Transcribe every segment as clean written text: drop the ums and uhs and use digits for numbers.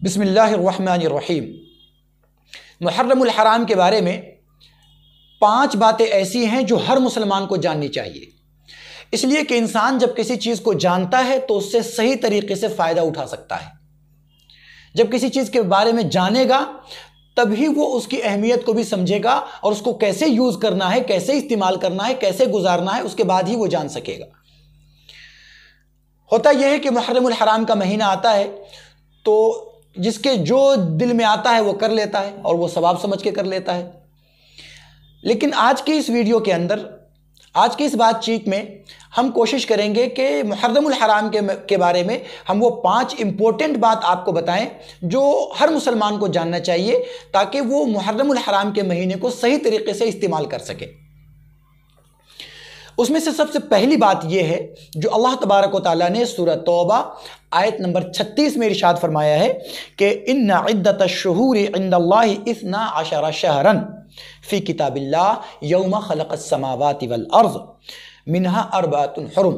بسم اللہ الرحمن الرحیم۔ محرم الحرام کے بارے میں 5 باتیں ایسی ہیں جو ہر مسلمان کو جاننی چاہیے، اس لیے کہ انسان جب کسی چیز کو جانتا ہے تو اس سے صحیح طریقے سے فائدہ اٹھا سکتا ہے۔ جب کسی چیز کے بارے میں جانے گا تبھی وہ اس کی اہمیت کو بھی سمجھے گا اور اس کو کیسے یوز کرنا ہے، کیسے استعمال کرنا ہے، کیسے گزارنا ہے، اس کے بعد ہی وہ جان سکے گا۔ ہوتا یہ ہے کہ محرم الحرام کا مہینہ آتا ہے تو جس کے جو دل میں آتا ہے وہ کر لیتا ہے اور وہ ثواب سمجھ کے کر لیتا ہے، لیکن آج کی اس ویڈیو کے اندر، آج کی اس بات چیت میں ہم کوشش کریں گے کہ محرم الحرام کے بارے میں ہم وہ 5 امپورٹنٹ بات آپ کو بتائیں جو ہر مسلمان کو جاننا چاہیے تاکہ وہ محرم الحرام کے مہینے کو صحیح طریقے سے استعمال کر سکے۔ اس میں سے سب سے پہلی بات یہ ہے جو اللہ تبارک و تعالیٰ نے سورہ توبہ آیت نمبر 36 میں ارشاد فرمایا ہے کہ ان عدت الشہور عند اللہ 12 شہرا فی کتاب اللہ یوم خلق السماوات والارض منہا 4 حرم،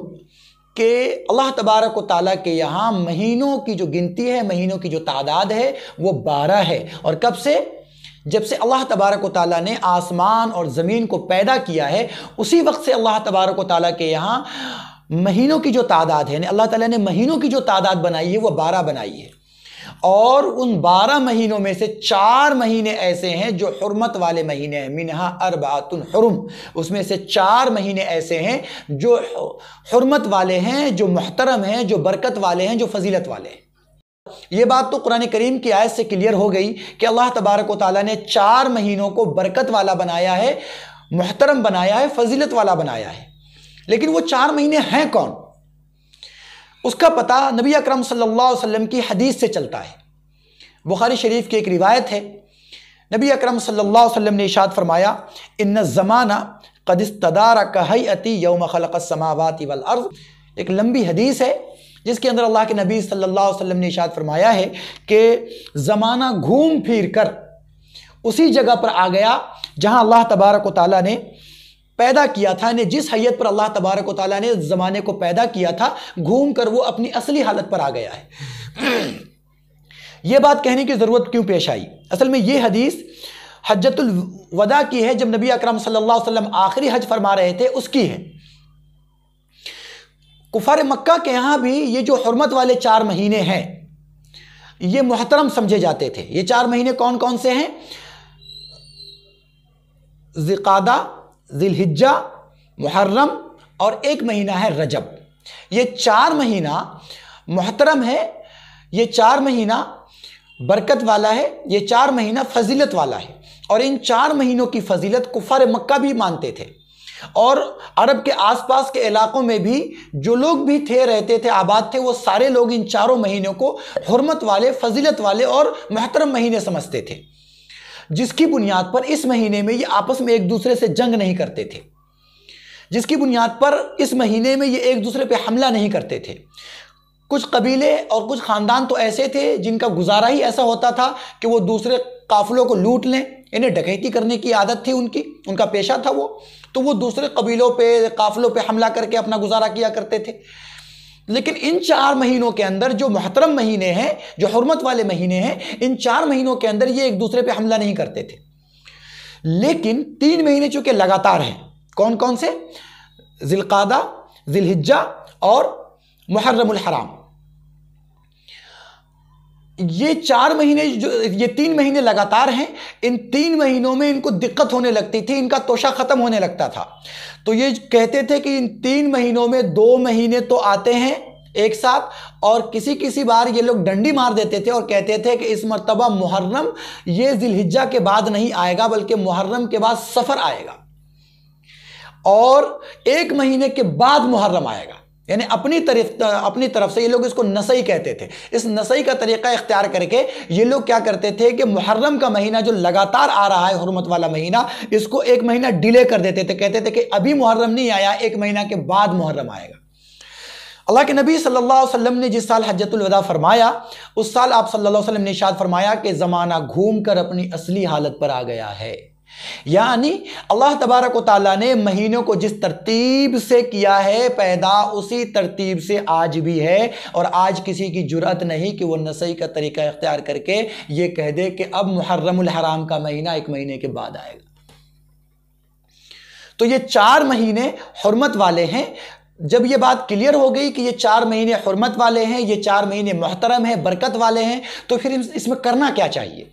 کہ اللہ تبارک و تعالیٰ کے یہاں مہینوں کی جو گنتی ہے، مہینوں کی جو تعداد ہے وہ 12 ہے۔ اور کب سے؟ جب سے اللہ تبارک و تعالیٰ نے آسمان اور زمین کو پیدا کیا ہے اسی وقت سے اللہ تبارک و تعالیٰ کے یہاں مہینوں کی جو تعداد ہے، یعنی اللہ تعالیٰ نے مہینوں کی جو تعداد بنائی ہے وہ 12 بنائی ہے، اور ان 12 مہینوں میں سے 4 مہینے ایسے ہیں جو حرمت والے مہینے ہیں، منہا 4 حرم، اس میں سے 4 مہینے ایسے ہیں جو حرمت والے ہیں، جو محترم ہیں، جو برکت والے ہیں، جو فضیلت والے ہیں۔ یہ بات تو قرآن کریم کی آیت سے کلیئر ہو گئی کہ اللہ تبارک و تعالیٰ نے 4 مہینوں کو برکت والا بنایا ہے، محترم بنایا ہے، فضیلت والا بنایا ہے، لیکن وہ 4 مہینے ہیں کون؟ اس کا پتہ نبی اکرم صلی اللہ علیہ وسلم کی حدیث سے چلتا ہے۔ بخاری شریف کی ایک روایت ہے، نبی اکرم صلی اللہ علیہ وسلم نے ارشاد فرمایا ان الزمان قد استدار کہیئتی یوم خلق السماوات والارض۔ ایک لمبی حدیث ہے جس کے اندر اللہ کے نبی صلی اللہ علیہ وسلم نے ارشاد فرمایا ہے کہ زمانہ گھوم پھر کر اسی جگہ پر آ گیا جہاں اللہ تبارک و تعالیٰ نے پیدا کیا تھا، یعنی جس حیت پر اللہ تبارک و تعالیٰ نے زمانے کو پیدا کیا تھا گھوم کر وہ اپنی اصلی حالت پر آ گیا ہے۔ یہ بات کہنے کی ضرورت کیوں پیش آئی؟ اصل میں یہ حدیث حجۃ الوداع کی ہے، جب نبی اکرم صلی اللہ علیہ وسلم آخری حج فرما رہے تھے اس کی ہے۔ کفار مکہ کے یہاں بھی یہ جو حرمت والے 4 مہینے ہیں یہ محترم سمجھے جاتے تھے۔ یہ 4 مہینے کون کون سے ہیں؟ ذی القعدہ، ذی الحجہ، محرم اور ایک مہینہ ہے رجب۔ یہ 4 مہینہ محترم ہے، یہ 4 مہینہ برکت والا ہے، یہ 4 مہینہ فضیلت والا ہے، اور ان 4 مہینوں کی فضیلت کفار مکہ بھی مانتے تھے، اور عرب کے آس پاس کے علاقوں میں بھی جو لوگ بھی تھے، رہتے تھے، آباد تھے، وہ سارے لوگ ان 4 مہینوں کو حرمت والے، فضیلت والے اور محترم مہینے سمجھتے تھے، جس کی بنیاد پر اس مہینے میں یہ آپس میں ایک دوسرے سے جنگ نہیں کرتے تھے، جس کی بنیاد پر اس مہینے میں یہ ایک دوسرے پہ حملہ نہیں کرتے تھے۔ کچھ قبیلے اور کچھ خاندان تو ایسے تھے جن کا گزارا ہی ایسا ہوتا تھا کہ وہ دوسرے قافلوں کو لوٹ لیں، انہیں ڈکیتی کرنے کی عادت تھی، ان کا پیشہ تھا وہ، تو وہ دوسرے قبیلوں پہ، قافلوں پہ حملہ کر کے اپنا گزارا کیا کرتے تھے۔ لیکن ان 4 مہینوں کے اندر جو محترم مہینے ہیں، جو حرمت والے مہینے ہیں، ان 4 مہینوں کے اندر یہ ایک دوسرے پہ حملہ نہیں کرتے تھے، لیکن 3 مہینے چونکہ لگاتار ہیں۔ کون کون سے؟ ذی القعدہ، ذی الحجہ اور محرم الحرام۔ یہ 4 مہینے، یہ 3 مہینے لگاتار ہیں، ان 3 مہینوں میں ان کو دقت ہونے لگتی تھی، ان کا توشہ ختم ہونے لگتا تھا، تو یہ کہتے تھے کہ ان 3 مہینوں میں 2 مہینے تو آتے ہیں ایک ساتھ، اور کسی بار یہ لوگ ڈنڈی مار دیتے تھے اور کہتے تھے کہ اس مرتبہ محرم یہ ذی الحجہ کے بعد نہیں آئے گا بلکہ محرم کے بعد صفر آئے گا، اور 1 مہینے کے بعد محرم آئے گا، یعنی اپنی طرف سے یہ لوگ اس کو نسائی کہتے تھے۔ اس نسائی کا طریقہ اختیار کر کے یہ لوگ کیا کرتے تھے کہ محرم کا مہینہ جو لگاتار آ رہا ہے، حرمت والا مہینہ، اس کو 1 مہینہ ڈیلے کر دیتے تھے، کہتے تھے کہ ابھی محرم نہیں آیا، 1 مہینہ کے بعد محرم آئے گا۔ اللہ کے نبی صلی اللہ علیہ وسلم نے جس سال حجۃ الوداع فرمایا اس سال آپ صلی اللہ علیہ وسلم نے ارشاد فرمایا کہ زمانہ گھوم کر اپنی اصلی حالت پر آ گیا ہے، یعنی اللہ تبارک و تعالیٰ نے مہینوں کو جس ترتیب سے کیا ہے پیدا، اسی ترتیب سے آج بھی ہے، اور آج کسی کی جرأت نہیں کہ وہ نسائی کا طریقہ اختیار کر کے یہ کہہ دے کہ اب محرم الحرام کا مہینہ 1 مہینے کے بعد آئے گا۔ تو یہ 4 مہینے حرمت والے ہیں۔ جب یہ بات کلیئر ہو گئی کہ یہ 4 مہینے حرمت والے ہیں، یہ 4 مہینے محترم ہیں، برکت والے ہیں، تو پھر اس میں کرنا کیا چاہیے؟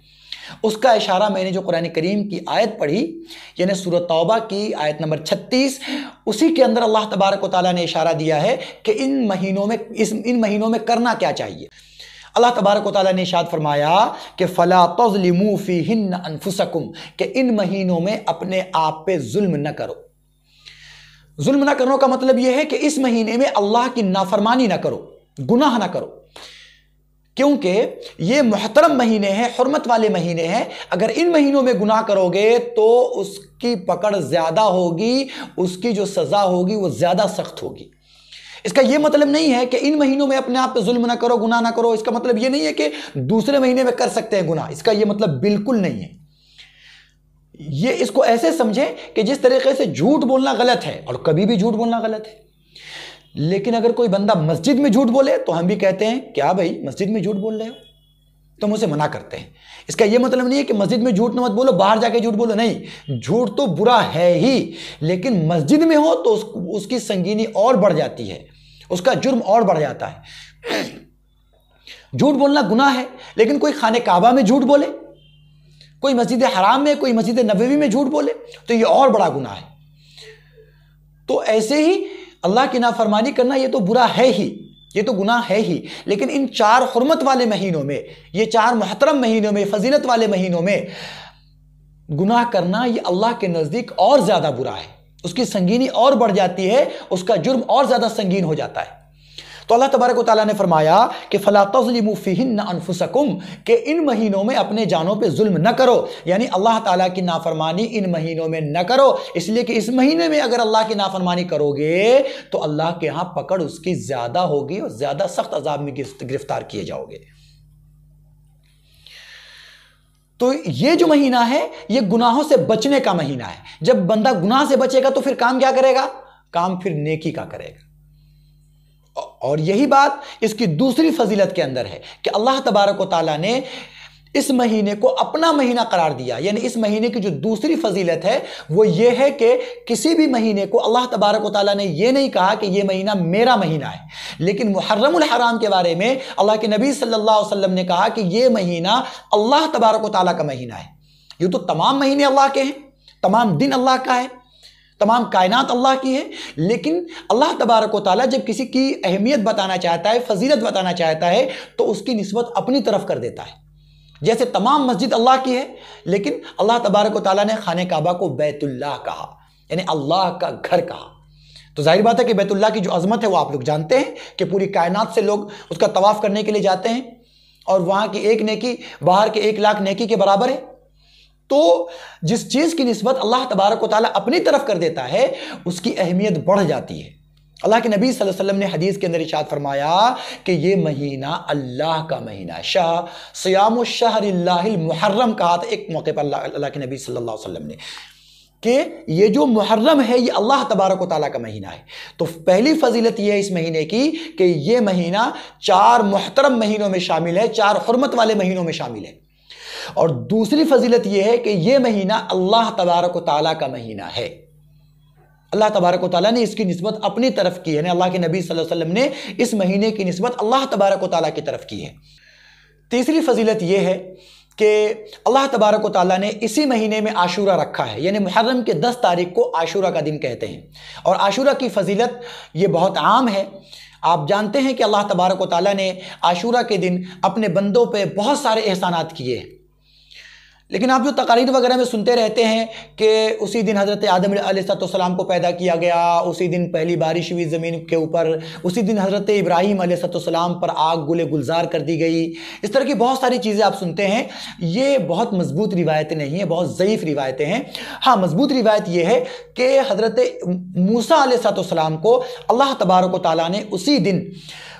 اس کا اشارہ میں نے جو قرآن کریم کی آیت پڑھی، یعنی سورہ توبہ کی آیت نمبر 36، اسی کے اندر اللہ تبارک و تعالیٰ نے اشارہ دیا ہے کہ ان مہینوں میں کرنا کیا چاہیے۔ اللہ تبارک و تعالیٰ نے ارشاد فرمایا کہ فَلَا تَظْلِمُوا فِيهِنَّ أَنفُسَكُمْ، کہ ان مہینوں میں اپنے آپ پہ ظلم نہ کرو۔ ظلم نہ کرنے کا مطلب یہ ہے کہ اس مہینے میں اللہ کی نافرمانی نہ کرو، گناہ نہ کرو، کیونکہ یہ محترم مہینے ہیں، حرمت والے مہینے ہیں۔ اگر ان مہینوں میں گناہ کرو گے تو اس کی پکڑ زیادہ ہوگی، اس کی جو سزا ہوگی وہ زیادہ سخت ہوگی۔ اس کا یہ مطلب نہیں ہے کہ ان مہینوں میں اپنے آپ پہ ظلم نہ کرو، گناہ نہ کرو۔ اس کا مطلب یہ نہیں ہے کہ دوسرے مہینے میں کر سکتے ہیں گناہ، اس کا یہ مطلب بالکل نہیں ہے۔ یہ اس کو ایسے سمجھیں کہ جس طریقے سے جھوٹ بولنا غلط ہے، اور کبھی بھی جھوٹ بولنا غلط ہے، لیکن اگر کوئی بندہ مسجد میں جھوٹ بولے تو ہم بھی کہتے ہیں کیا بھائی مسجد میں جھوٹ بول رہے ہو، تم اسے منع کرتے ہیں۔ اس کا یہ مطلب نہیں ہے کہ مسجد میں جھوٹ نہ مت بولو، باہر جا کے جھوٹ بولو، نہیں، جھوٹ تو برا ہے ہی، لیکن مسجد میں ہو تو اس کی سنگینی اور بڑھ جاتی ہے، اس کا جرم اور بڑھ جاتا ہے۔ جھوٹ بولنا گناہ ہے، لیکن کوئی خانہ کعبہ میں جھوٹ بولے، کوئی مسجد حرام میں، کوئی مسجد نبوی میں جھوٹ بولے تو یہ اور بڑا گناہ ہے۔ تو ایسے ہی اللہ کی نافرمانی کرنا یہ تو برا ہے ہی، یہ تو گناہ ہے ہی، لیکن ان 4 حرمت والے مہینوں میں، یہ 4 محترم مہینوں میں، فضیلت والے مہینوں میں گناہ کرنا یہ اللہ کے نزدیک اور زیادہ برا ہے، اس کی سنگینی اور بڑھ جاتی ہے، اس کا جرم اور زیادہ سنگین ہو جاتا ہے۔ تو اللہ تبارک و تعالیٰ نے فرمایا کہ فَلَا تَظْلِمُوا فِيهِنَّ أَنفُسَكُمْ، کہ ان مہینوں میں اپنے جانوں پہ ظلم نہ کرو، یعنی اللہ تعالیٰ کی نافرمانی ان مہینوں میں نہ کرو، اس لیے کہ اس مہینے میں اگر اللہ کی نافرمانی کرو گے تو اللہ کے ہاں پکڑ اس کی زیادہ ہوگی اور زیادہ سخت عذاب میں گرفتار کیے جاؤ گے۔ تو یہ جو مہینہ ہے یہ گناہوں سے بچنے کا مہینہ ہے۔ جب بندہ گناہ سے بچے گا تو پھر کام کیا کرے گا؟ کام پھر نیکی کا کرے گا۔ اور یہی بات اس کی دوسری فضیلت کے اندر ہے کہ اللہ تبارک و تعالیٰ نے اس مہینے کو اپنا مہینہ قرار دیا، یعنی اس مہینے کی جو دوسری فضیلت ہے وہ یہ ہے کہ کسی بھی مہینے کو اللہ تبارک و تعالیٰ نے یہ نہیں کہا کہ یہ مہینہ میرا مہینہ ہے، لیکن محرم الحرام کے بارے میں اللہ کے نبی صلی اللہ علیہ وسلم نے کہا کہ یہ مہینہ اللہ تبارک و تعالیٰ کا مہینہ ہے۔ یہ تو تمام مہینے اللہ کے ہیں، تمام دن اللہ کا ہے، تمام کائنات اللہ کی ہے، لیکن اللہ تبارک و تعالیٰ جب کسی کی اہمیت بتانا چاہتا ہے، فضیلت بتانا چاہتا ہے تو اس کی نسبت اپنی طرف کر دیتا ہے۔ جیسے تمام مسجد اللہ کی ہے، لیکن اللہ تبارک و تعالیٰ نے خانہ کعبہ کو بیت اللہ کہا، یعنی اللہ کا گھر کہا۔ تو ظاہر بات ہے کہ بیت اللہ کی جو عظمت ہے وہ آپ لوگ جانتے ہیں کہ پوری کائنات سے لوگ اس کا طواف کرنے کے لیے جاتے ہیں، اور وہاں کی ایک نیکی باہر کے 1 لاکھ نیکی کے برابر ہے۔ تو جس چیز کی نسبت اللہ تبارک و تعالیٰ اپنی طرف کر دیتا ہے اس کی اہمیت بڑھ جاتی ہے۔ اللہ کے نبی صلی اللہ علیہ وسلم نے حدیث کے اندر ارشاد فرمایا کہ یہ مہینہ اللہ کا مہینہ ہے۔ صیام الشہر اللہ المحرم کہا تھا ایک موقع پر اللہ کے نبی صلی اللہ علیہ وسلم نے کہ یہ جو محرم ہے یہ اللہ تبارک و تعالیٰ کا مہینہ ہے۔ تو پہلی فضیلت یہ ہے اس مہینے کی کہ یہ مہینہ 4 محترم مہینوں میں شامل ہے، 4 حرمت والے مہینوں میں شامل ہے۔ اور دوسری فضیلت یہ ہے کہ یہ مہینہ اللہ تبارک و تعالیٰ کا مہینہ ہے۔ اللہ تبارک و تعالیٰ نے اس کی نسبت اپنی طرف کی ہے، یعنی اللہ کے نبی صلی اللہ علیہ وسلم نے اس مہینے کی نسبت اللہ تبارک و تعالیٰ کی طرف کی ہے۔ تیسری فضیلت یہ ہے کہ اللہ تبارک و تعالیٰ نے اسی مہینے میں عاشورہ رکھا ہے، یعنی محرم کے 10 تاریخ کو عاشورہ کا دن کہتے ہیں، اور عاشورہ کی فضیلت یہ بہت عام ہے۔ آپ جانتے ہیں کہ اللہ تبارک و تعالیٰ نے عاشورہ کے دن اپنے بندوں پہ بہت سارے احسانات کیے ہیں، لیکن آپ جو تقاریر وغیرہ میں سنتے رہتے ہیں کہ اسی دن حضرت آدم علیہ السلام کو پیدا کیا گیا، اسی دن پہلی بارش ہوئی زمین کے اوپر، اسی دن حضرت ابراہیم علیہ السلام پر آگ گلے گلزار کر دی گئی، اس طرح کی بہت ساری چیزیں آپ سنتے ہیں۔ یہ بہت مضبوط روایتیں نہیں ہیں، بہت ضعیف روایتیں ہیں۔ ہاں، مضبوط روایت یہ ہے کہ حضرت موسیٰ علیہ السلام کو اللہ تبارک و تعالیٰ نے اسی دن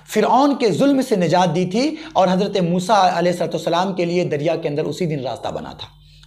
فرعون کے ظلم سے نجات دی تھی، اور حضرت موسیٰ علیہ السلام کے لیے دریا کے اندر اسی دن راستہ بنا تھا۔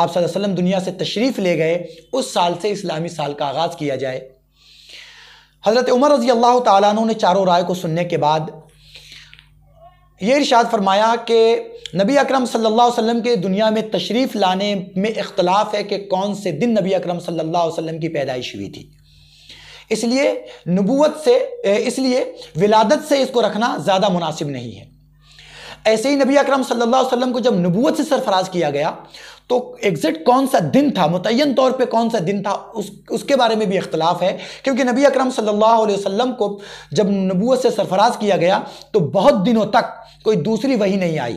آپ صلی اللہ علیہ وسلم دنیا سے تشریف لے گئے اس سال سے اسلامی سال کا آغاز کیا جائے۔ حضرت عمر رضی اللہ تعالیٰ عنہ نے چاروں رائے کو سننے کے بعد یہ ارشاد فرمایا کہ نبی اکرم صلی اللہ علیہ وسلم کے دنیا میں تشریف لانے میں اختلاف ہے کہ کون سے دن نبی اکرم صلی اللہ علیہ وسلم کی پیدائش ہوئی تھی، اس لیے ولادت سے اس کو رکھنا زیادہ مناسب نہیں ہے۔ ایسے ہی نبی اکرم صلی اللہ علیہ وسلم کو جب نبوت سے سرفراز کیا گیا تو ایگزیکٹ کون سا دن تھا، متعین طور پہ کون سا دن تھا، اس کے بارے میں بھی اختلاف ہے، کیونکہ نبی اکرم صلی اللہ علیہ وسلم کو جب نبوت سے سرفراز کیا گیا تو بہت دنوں تک کوئی دوسری وحی نہیں آئی،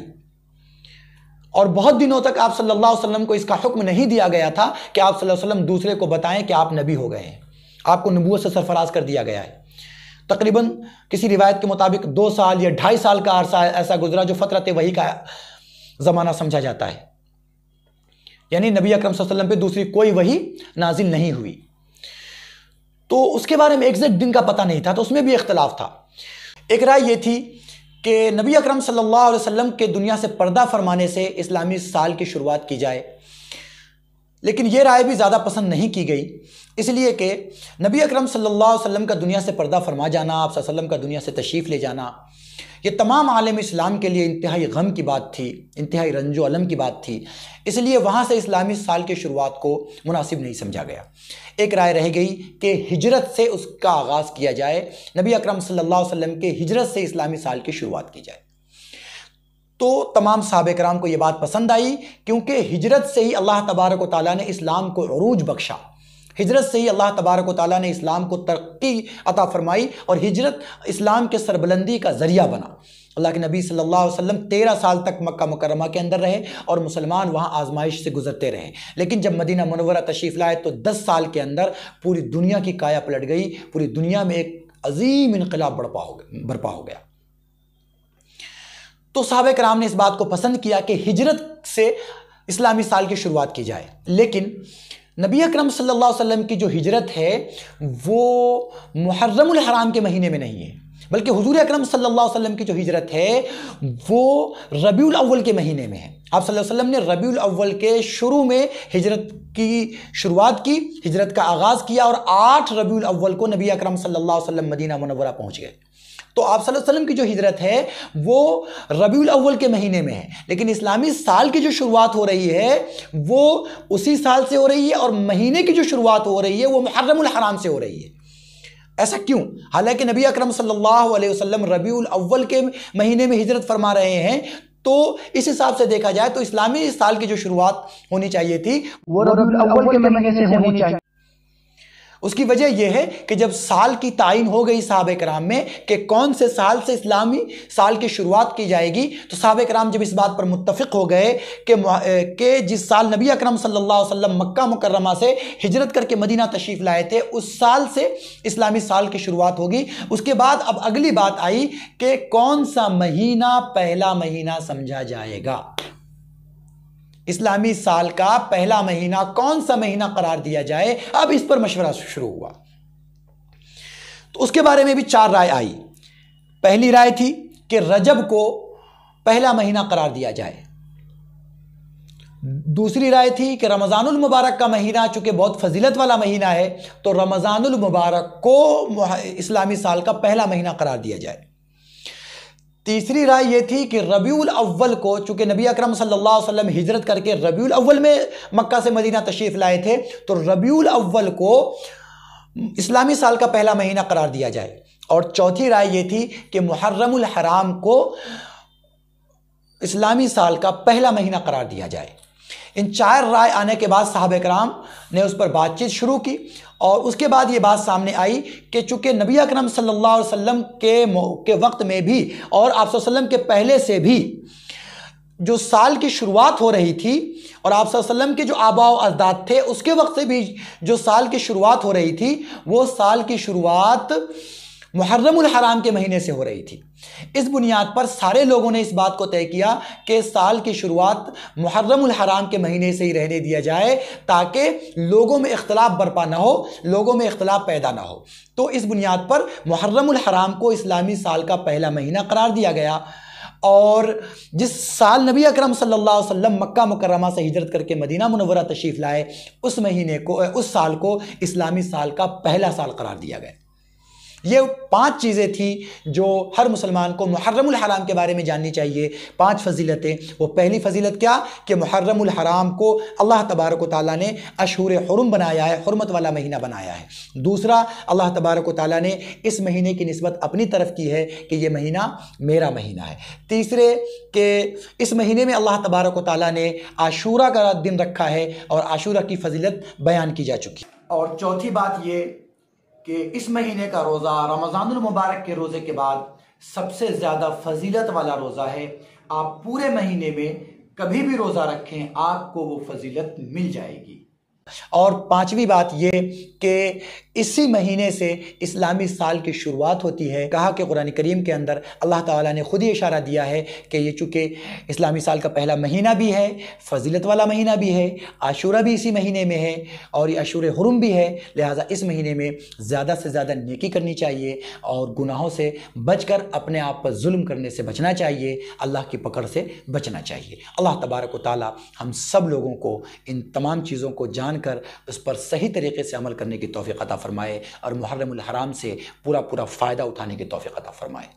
اور بہت دنوں تک آپ صلی اللہ علیہ وسلم کو اس کا حکم نہیں دیا گیا تھا کہ آپ صلی اللہ علیہ وسلم دوسرے کو بتائیں کہ آپ نبی ہو گئے ہیں، آپ کو نبوت سے سرفراز کر دیا گیا ہے۔ تقریباً کسی روایت کے مطابق 2 سال یا 2.5 سال کا عرصہ ایسا گزرا جو فترت وحی کا زمانہ سمجھا جاتا ہے، یعنی نبی اکرم صلی اللہ علیہ وسلم پہ دوسری کوئی وحی نازل نہیں ہوئی۔ تو اس کے بارے میں ایگزیکٹ دن کا پتہ نہیں تھا، تو اس میں بھی اختلاف تھا۔ ایک رائے یہ تھی کہ نبی اکرم صلی اللہ علیہ وسلم کے دنیا سے پردہ فرمانے سے اسلامی سال کی شروعات کی جائے، لیکن یہ رائے بھی زیادہ پسند نہیں کی گئی، اس لیے کہ نبی اکرم صلی اللہ علیہ وسلم کا دنیا سے پردہ فرما جانا، آپ صلی اللہ علیہ وسلم کا دنیا سے تشریف لے جانا، یہ تمام عالم اسلام کے لیے انتہائی غم کی بات تھی، انتہائی رنج و الم کی بات تھی، اس لیے وہاں سے اسلامی سال کی شروعات کو مناسب نہیں سمجھا گیا۔ ایک رائے رہ گئی کہ ہجرت سے اس کا آغاز کیا جائے، نبی اکرم صلی اللہ علیہ وسلم کے ہجرت سے اسلامی سال کی شروعات کی جائے۔ تو تمام صحابہ کرام کو یہ بات پسند آئی، کیونکہ ہجرت سے ہی اللہ تبارک و تعالیٰ نے اسلام کو عروج بخشا، ہجرت سے ہی اللہ تبارک و تعالیٰ نے اسلام کو ترقی عطا فرمائی، اور ہجرت اسلام کے سربلندی کا ذریعہ بنا۔ اللہ کے نبی صلی اللہ علیہ وسلم 13 سال تک مکہ مکرمہ کے اندر رہے اور مسلمان وہاں آزمائش سے گزرتے رہے، لیکن جب مدینہ منورہ تشریف لائے تو 10 سال کے اندر پوری دنیا کی کایا پلٹ گئی، پوری دنیا میں ایک عظیم انقلاب برپا ہو گیا۔ تو صحابہ کرام نے اس بات کو پسند کیا کہ ہجرت سے اسلامی سال کی شروعات کی جائے، لیکن نبی اکرم صلی اللہ علیہ وسلم کی جو ہجرت ہے وہ محرم الحرام کے مہینے میں نہیں ہے، بلکہ حضور اکرم صلی اللہ علیہ وسلم کی جو ہجرت ہے وہ ربیع الاول کے مہینے میں ہے۔ آپ صلی اللہ علیہ وسلم نے ربیع الاول کے شروع میں ہجرت کی شروعات کی، ہجرت کا آغاز کیا، اور 8 ربیع الاول کو نبی اکرم صلی اللہ علیہ وسلم مدینہ منورہ پہنچ گئے۔ تو آپ صلی اللہ علیہ وسلم کی جو ہجرت ہے وہ ربیع الاول کے مہینے میں ہے، لیکن اسلامی سال کی جو شروعات ہو رہی ہے وہ اسی سال سے ہو رہی ہے، اور مہینے کی جو شروعات ہو رہی ہے وہ محرم الحرام سے ہو رہی ہے۔ ایسا کیوں؟ حالانکہ نبی اکرم صلی اللہ علیہ وسلم ربیع الاول کے مہینے میں ہجرت فرما رہے ہیں، تو اس حساب سے دیکھا جائے تو اسلامی سال کی جو شروعات ہونی چاہیے تھی وہ ربیع الاول کے مہینے سے ہونی چاہیے۔ اس کی وجہ یہ ہے کہ جب سال کی تعین ہو گئی صحابہ کرام میں کہ کون سے سال سے اسلامی سال کی شروعات کی جائے گی، تو صحابہ کرام جب اس بات پر متفق ہو گئے کہ جس سال نبی اکرم صلی اللہ علیہ وسلم مکہ مکرمہ سے ہجرت کر کے مدینہ تشریف لائے تھے اس سال سے اسلامی سال کی شروعات ہوگی۔ اس کے بعد اب اگلی بات آئی کہ کون سا مہینہ پہلا مہینہ سمجھا جائے گا، اسلامی سال کا پہلا مہینہ کون سا مہینہ قرار دیا جائے۔ اب اس پر مشورہ شروع ہوا، تو اس کے بارے میں بھی 4 رائے آئی۔ پہلی رائے تھی کہ رجب کو پہلا مہینہ قرار دیا جائے، دوسری رائے تھی کہ رمضان المبارک کا مہینہ چونکہ بہت فضیلت والا مہینہ ہے تو رمضان المبارک کو اسلامی سال کا پہلا مہینہ قرار دیا جائے، تیسری رائے یہ تھی کہ ربیع الاول کو، چونکہ نبی اکرم صلی اللہ علیہ وسلم ہجرت کر کے ربیع الاول میں مکہ سے مدینہ تشریف لائے تھے، تو ربیع الاول کو اسلامی سال کا پہلا مہینہ قرار دیا جائے، اور چوتھی رائے یہ تھی کہ محرم الحرام کو اسلامی سال کا پہلا مہینہ قرار دیا جائے۔ ان 4 رائے آنے کے بعد صحابہ کرام نے اس پر بات چیت شروع کی، اور اس کے بعد یہ بات سامنے آئی کہ چونکہ نبی اکرم صلی اللہ علیہ وسلم کے وقت میں بھی اور آپ صلی اللہ علیہ وسلم کے پہلے سے بھی جو سال کی شروعات ہو رہی تھی، اور آپ صلی اللہ علیہ وسلم کے جو آباء و اجداد تھے اس کے وقت سے بھی جو سال کی شروعات ہو رہی تھی وہ سال کی شروعات محرم الحرام کے مہینے سے ہو رہی تھی۔ اس بنیاد پر سارے لوگوں نے اس بات کو طے کیا کہ سال کی شروعات محرم الحرام کے مہینے سے ہی رہنے دیا جائے تاکہ لوگوں میں اختلاف برپا نہ ہو، لوگوں میں اختلاف پیدا نہ ہو۔ تو اس بنیاد پر محرم الحرام کو اسلامی سال کا پہلا مہینہ قرار دیا گیا، اور جس سال نبی اکرم صلی اللہ علیہ وسلم مکہ مکرمہ سے ہجرت کر کے مدینہ منورہ تشریف لائے، اس مہینے کو، اس سال کو اسلامی سال کا پہلا سال قرار دیا گیا۔ یہ 5 چیزیں تھیں جو ہر مسلمان کو محرم الحرام کے بارے میں جاننی چاہیے، 5 فضیلتیں۔ وہ پہلی فضیلت کیا کہ محرم الحرام کو اللہ تبارک و تعالیٰ نے اشہر حرم بنایا ہے، حرمت والا مہینہ بنایا ہے۔ دوسرا، اللہ تبارک و تعالیٰ نے اس مہینے کی نسبت اپنی طرف کی ہے کہ یہ مہینہ میرا مہینہ ہے۔ تیسرے کہ اس مہینے میں اللہ تبارک و تعالیٰ نے عاشورہ کا دن رکھا ہے اور عاشورہ کی فضیلت بیان کی جا چکی۔ اور چوتھی بات یہ کہ اس مہینے کا روزہ رمضان المبارک کے روزے کے بعد سب سے زیادہ فضیلت والا روزہ ہے۔ آپ پورے مہینے میں کبھی بھی روزہ رکھیں، آپ کو وہ فضیلت مل جائے گی۔ اور 5ویں بات یہ کہ اسی مہینے سے اسلامی سال کی شروعات ہوتی ہے۔ کہا کہ قرآن کریم کے اندر اللہ تعالیٰ نے خود ہی اشارہ دیا ہے کہ یہ چونکہ اسلامی سال کا پہلا مہینہ بھی ہے، فضیلت والا مہینہ بھی ہے، عاشورہ بھی اسی مہینے میں ہے اور یہ اشہر حرم بھی ہے، لہٰذا اس مہینے میں زیادہ سے زیادہ نیکی کرنی چاہیے اور گناہوں سے بچ کر اپنے آپ پر ظلم کرنے سے بچنا چاہیے، اللہ کی پکڑ سے بچنا چاہیے۔ اللہ تبارک و تعالیٰ ہم سب لوگوں کو ان تمام چیزوں کو جان کر اس پر صحیح طریقے سے عمل کرنے کی توفیق عطا فرمائے اور محرم الحرام سے پورا فائدہ اٹھانے کی توفیق عطا فرمائے۔